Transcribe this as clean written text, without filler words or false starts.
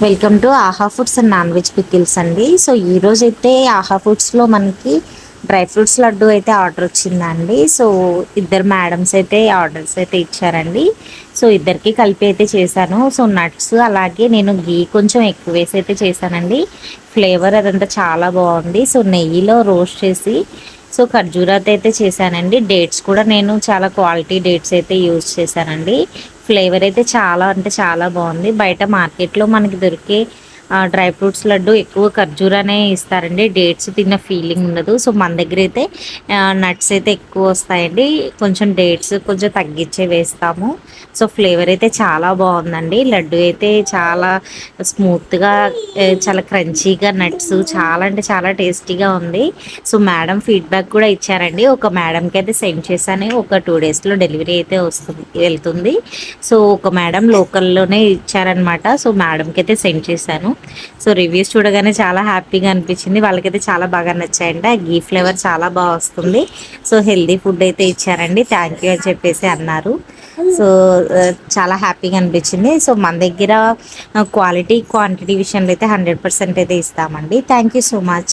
Welcome to ఆహా foods and non veg pickles అండి. So ఈరోజు అయితే ఆహా ఫుడ్స్లో మనకి డ్రై ఫ్రూట్స్ లడ్డు అయితే ఆర్డర్ వచ్చిందండి. సో ఇద్దరు మేడమ్స్ అయితే ఆర్డర్స్ అయితే ఇచ్చారండి. సో ఇద్దరికి కలిపి అయితే చేశాను. సో నట్స్ అలాగే నేను గీ కొంచెం ఎక్కువ వేసి అయితే చేశానండి. ఫ్లేవర్ అదంతా చాలా బాగుంది. సో నెయ్యిలో రోస్ట్ చేసి సో ఖర్జూరాతో అయితే చేశానండి. డేట్స్ కూడా నేను చాలా క్వాలిటీ డేట్స్ అయితే యూజ్ చేశానండి. ఫ్లేవర్ అయితే చాలా అంటే చాలా బాగుంది. బయట మార్కెట్లో మనకి దొరికే డ్రై ఫ్రూట్స్ లడ్డు ఎక్కువ ఖర్జూరానే ఇస్తారండి. డేట్స్ తిన్న ఫీలింగ్ ఉండదు. సో మన దగ్గర అయితే నట్స్ అయితే ఎక్కువ వస్తాయండి. కొంచెం డేట్స్ కొంచెం తగ్గించే వేస్తాము. సో ఫ్లేవర్ అయితే చాలా బాగుందండి. లడ్డు అయితే చాలా స్మూత్గా చాలా క్రంచీగా నట్స్ చాలా అంటే చాలా టేస్టీగా ఉంది. సో మేడం ఫీడ్బ్యాక్ కూడా ఇచ్చారండి. ఒక మేడంకి అయితే సెండ్ చేశాను. ఒక 2 డేస్లో డెలివరీ అయితే వెళ్తుంది. సో ఒక మేడం లోకల్లోనే ఇచ్చారనమాట. సో మేడంకి అయితే సెండ్ చేశాను. సో రివ్యూస్ చూడగానే చాలా హ్యాపీగా అనిపించింది. వాళ్ళకైతే చాలా బాగా నచ్చాయండి. ఆ గీ ఫ్లేవర్ చాలా బాగా వస్తుంది. సో హెల్దీ ఫుడ్ అయితే ఇచ్చారండి. థ్యాంక్ యూ అని చెప్పేసి అన్నారు. సో చాలా హ్యాపీగా అనిపించింది. సో మన దగ్గర క్వాలిటీ క్వాంటిటీ విషయంలో అయితే 100% అయితే ఇస్తామండి. Thank you so much.